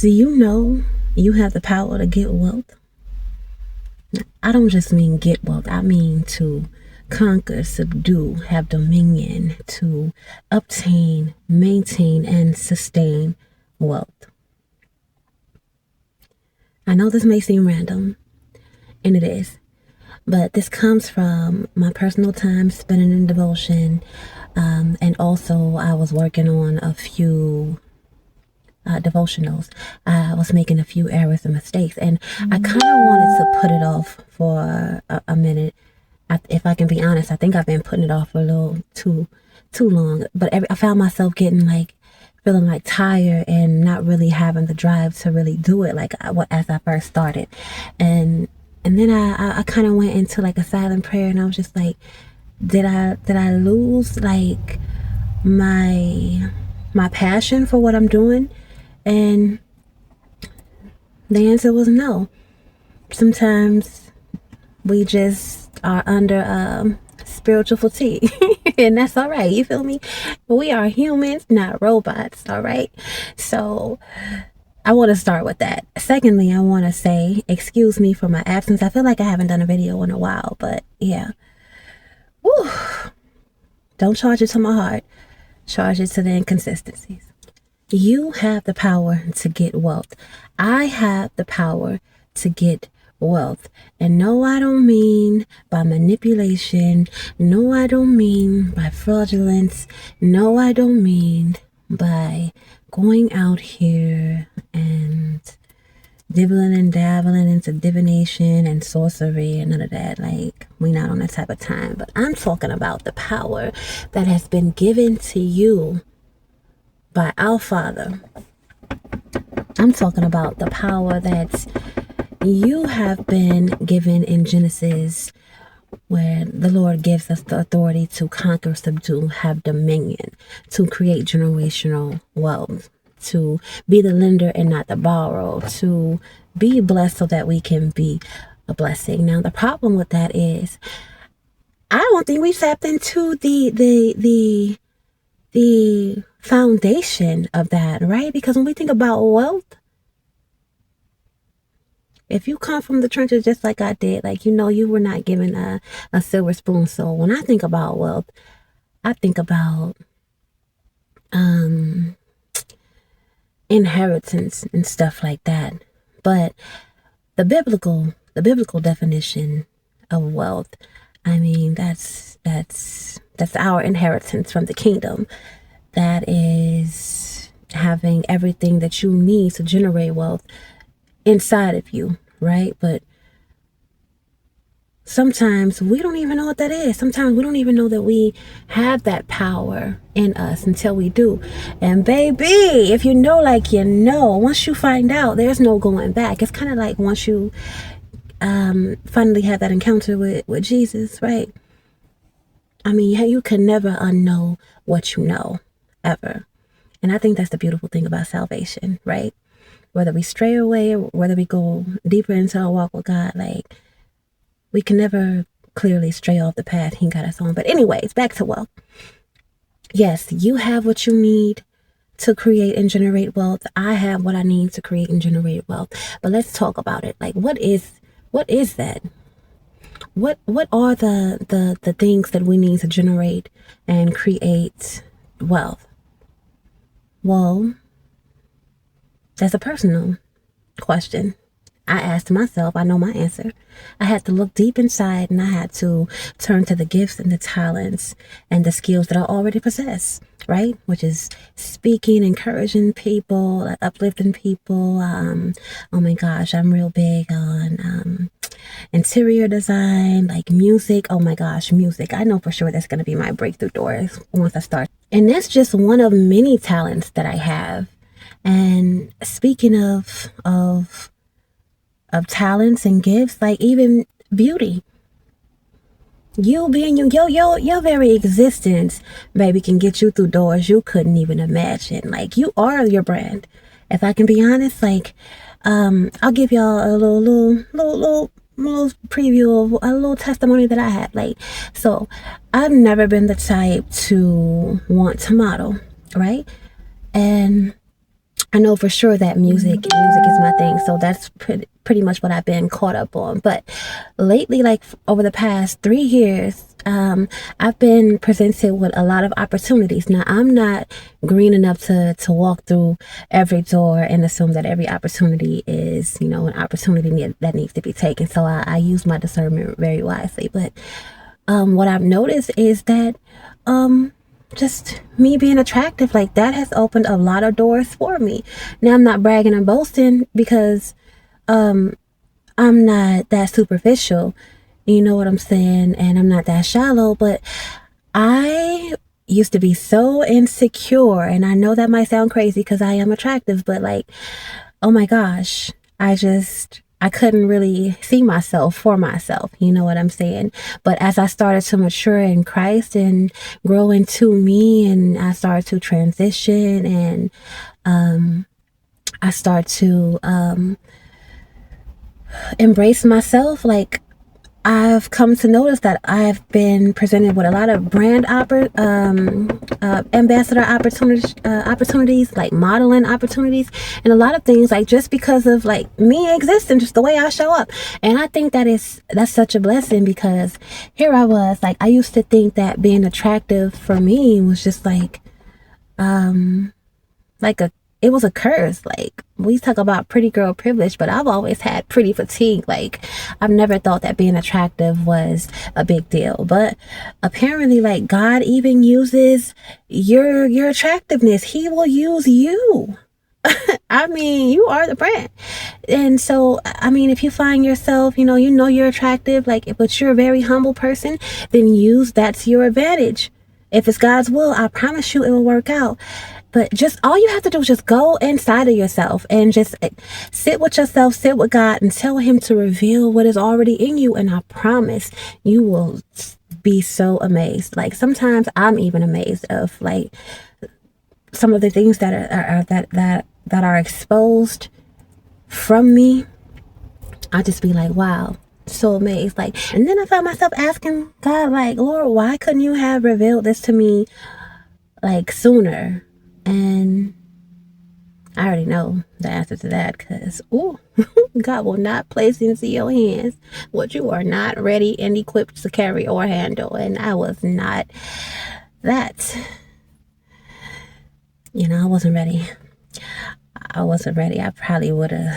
Do you know you have the power to get wealth? I don't just mean get wealth, I mean to conquer, subdue, have dominion, to obtain, maintain, and sustain wealth. I know this may seem random, and it is, but this comes from my personal time spending in devotion, and also I was working on a few devotionals. I was making a few errors and mistakes, and I kind of wanted to put it off for a minute. If I can be honest, I think I've been putting it off for a little too long. But I found myself getting feeling like tired and not really having the drive to really do it as I first started. And then I kind of went into like a silent prayer, and I was just like, did I lose like my passion for what I'm doing? And the answer was no. Sometimes we just are under spiritual fatigue, and that's all right. You feel me? We are humans, not robots. All right. So I want to start with that. Secondly, I want to say, excuse me for my absence. I feel like I haven't done a video in a while, but yeah. Woo. Don't charge it to my heart. Charge it to the inconsistencies. You have the power to get wealth. I have the power to get wealth. And no, I don't mean by manipulation. No, I don't mean by fraudulence. No, I don't mean by going out here and dibbling and dabbling into divination and sorcery and none of that. Like, we not on that type of time. But I'm talking about the power that has been given to you by our Father. I'm talking about the power that you have been given in Genesis, where the Lord gives us the authority to conquer, subdue, have dominion, to create generational wealth, to be the lender and not the borrower, to be blessed so that we can be a blessing. Now, the problem with that is, I don't think we've tapped into the foundation of that, right? Because when we think about wealth, if you come from the trenches just like I did, you were not given a silver spoon. So when I think about wealth, I think about inheritance and stuff like that. But the biblical definition of wealth, I mean, that's our inheritance from the kingdom. That is having everything that you need to generate wealth inside of you, right? But sometimes we don't even know what that is. Sometimes we don't even know that we have that power in us until we do. And baby, if you know, once you find out, there's no going back. It's kind of like once you finally have that encounter with Jesus, right? I mean, you can never unknow what you know, ever. And I think that's the beautiful thing about salvation, right? Whether we stray away or whether we go deeper into our walk with God, we can never clearly stray off the path He got us on. But anyways, back to wealth. Yes, you have what you need to create and generate wealth. I have what I need to create and generate wealth. But let's talk about it. What is that? What are the things that we need to generate and create wealth? Well, that's a personal question. I asked myself, I know my answer. I had to look deep inside, and I had to turn to the gifts and the talents and the skills that I already possess, right? Which is speaking, encouraging people, uplifting people. Oh my gosh, I'm real big on interior design, like music. Oh my gosh, music. I know for sure that's going to be my breakthrough doors once I start. And that's just one of many talents that I have. And speaking of talents and gifts, even beauty, you being your very existence, baby, can get you through doors you couldn't even imagine. You are your brand. If I can be honest, I'll give y'all a little preview of a little testimony that I had. So I've never been the type to want to model, right? And I know for sure that music is my thing. So that's pretty much what I've been caught up on. But lately, like over the past 3 years, I've been presented with a lot of opportunities. Now, I'm not green enough to walk through every door and assume that every opportunity is, an opportunity that needs to be taken. So I use my discernment very wisely. But what I've noticed is that just me being attractive, like that has opened a lot of doors for me. Now, I'm not bragging and boasting because I'm not that superficial, you know what I'm saying, and I'm not that shallow, but I used to be so insecure, and I know that might sound crazy because I am attractive, but like, oh my gosh, I couldn't really see myself for myself, you know what I'm saying? But as I started to mature in Christ and grow into me, and I started to transition, and I start to embrace myself, like I've come to notice that I've been presented with a lot of brand ambassador opportunities, like modeling opportunities, and a lot of things, like just because of like me existing, just the way I show up. And I think that's such a blessing, because here I was, like I used to think that being attractive for me was just like it was a curse. Like we talk about pretty girl privilege, but I've always had pretty fatigue. Like I've never thought that being attractive was a big deal, but apparently, like God even uses your attractiveness. He will use you. I mean, you are the brand. And so, I mean, if you find yourself, you're attractive, like, but you're a very humble person, then use that to your advantage. If it's God's will, I promise you it will work out. But just all you have to do is just go inside of yourself and just sit with yourself, sit with God, and tell him to reveal what is already in you. And I promise you will be so amazed. Like sometimes I'm even amazed of like some of the things that are exposed from me. I just be like, wow, so amazed. Like, and then I found myself asking God, like, Lord, why couldn't you have revealed this to me like sooner? And I already know the answer to that, because God will not place into your hands what you are not ready and equipped to carry or handle. And I was not that. I wasn't ready. I probably would have,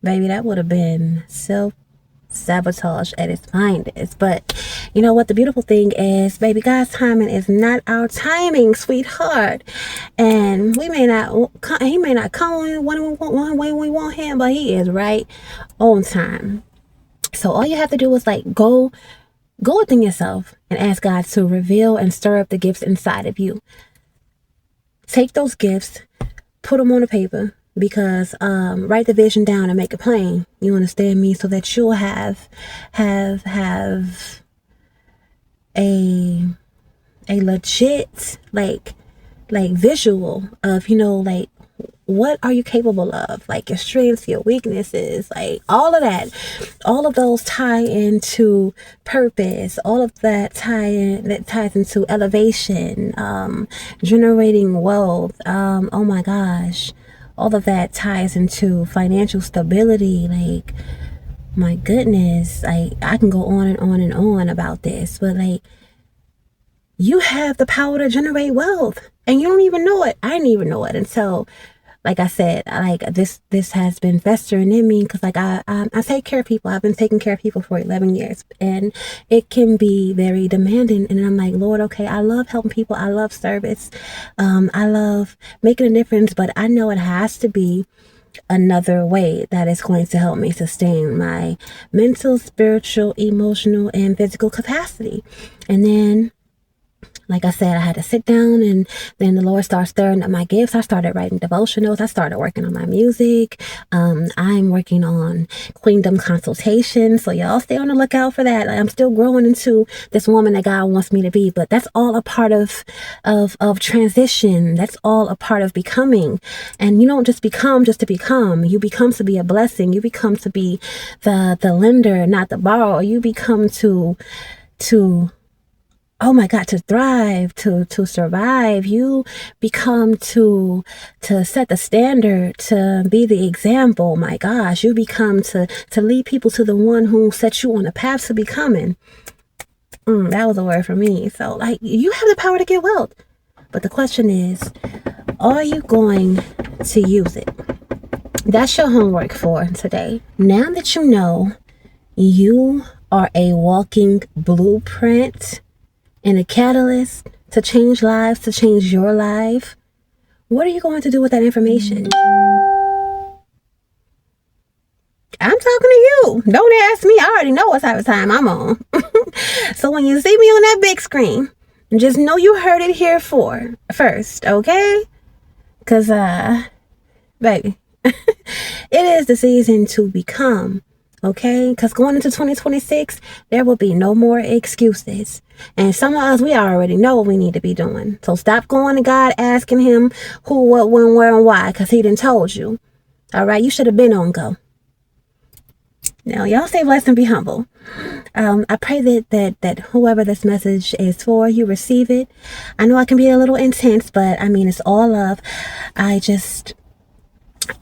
baby, that would have been self-sabotage at its finest. But you know what? The beautiful thing is, baby, God's timing is not our timing, sweetheart. And he may not come one way we want him, but he is right on time. So all you have to do is like go within yourself and ask God to reveal and stir up the gifts inside of you. Take those gifts, put them on a paper, because write the vision down and make it plain. You understand me? So that you'll have a legit like visual of like what are you capable of, like your strengths, your weaknesses, like all of that. All of those tie into purpose. All of that ties into elevation, generating wealth. Oh my gosh, all of that ties into financial stability. Like, my goodness, like I can go on and on and on about this, but like you have the power to generate wealth and you don't even know it. I didn't even know it until, like I said, like this has been festering in me, because like I take care of people. I've been taking care of people for 11 years, and it can be very demanding. And I'm like, Lord, okay, I love helping people. I love service. I love making a difference, but I know it has to be another way that is going to help me sustain my mental, spiritual, emotional, and physical capacity. And then, like I said, I had to sit down, and then the Lord started stirring up my gifts. I started writing devotionals. I started working on my music. I'm working on Queendom consultations. So y'all stay on the lookout for that. Like, I'm still growing into this woman that God wants me to be, but that's all a part of transition. That's all a part of becoming. And you don't just become just to become. You become to be a blessing. You become to be the lender, not the borrower. You become to oh my God, to thrive, to survive. You become to set the standard, to be the example. My gosh, you become to lead people to the one who set you on a path to becoming. That was a word for me. So like, you have the power to get wealth, but the question is, are you going to use it? That's your homework for today. Now that you know you are a walking blueprint and a catalyst to change lives, to change your life, what are you going to do with that information? I'm talking to you. Don't ask me. I already know what type of time I'm on. So when you see me on that big screen, just know you heard it here first, okay? Because, baby, it is the season to become, okay? Because going into 2026, there will be no more excuses. And some of us, we already know what we need to be doing. So stop going to God asking him who, what, when, where, and why, because he done told you. All right? You should have been on go. Now, y'all stay blessed and be humble. I pray that whoever this message is for, you receive it. I know I can be a little intense, but I mean, it's all love. I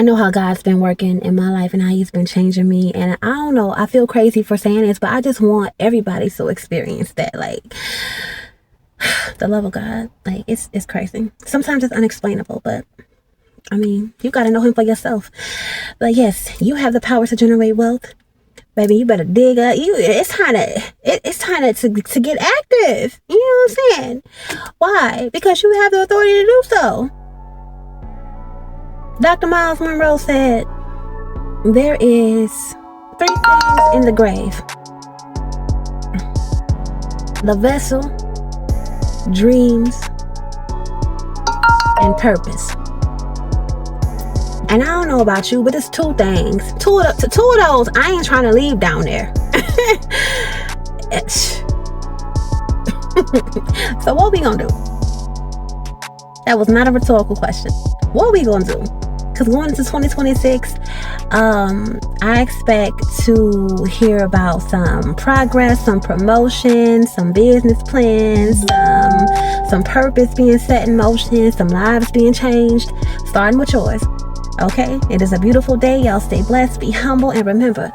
know how God's been working in my life and how he's been changing me. And I don't know, I feel crazy for saying this, but I just want everybody to experience that. Like, the love of God, like, it's crazy. Sometimes it's unexplainable, but I mean, you got to know him for yourself. But yes, you have the power to generate wealth. Baby, you better dig up. It's time to get active. You know what I'm saying? Why? Because you have the authority to do so. Dr. Miles Monroe said, there is 3 things in the grave: the vessel, dreams, and purpose. And I don't know about you, but it's 2 things. Two of those, I ain't trying to leave down there. So what we gonna do? That was not a rhetorical question. What we gonna do? Because going into 2026, I expect to hear about some progress, some promotion, some business plans, some purpose being set in motion, some lives being changed, starting with yours. Okay, it is a beautiful day. Y'all stay blessed, be humble, and remember,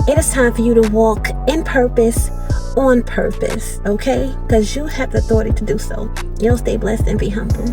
it is time for you to walk in purpose, on purpose, okay? Because you have the authority to do so. Y'all stay blessed and be humble.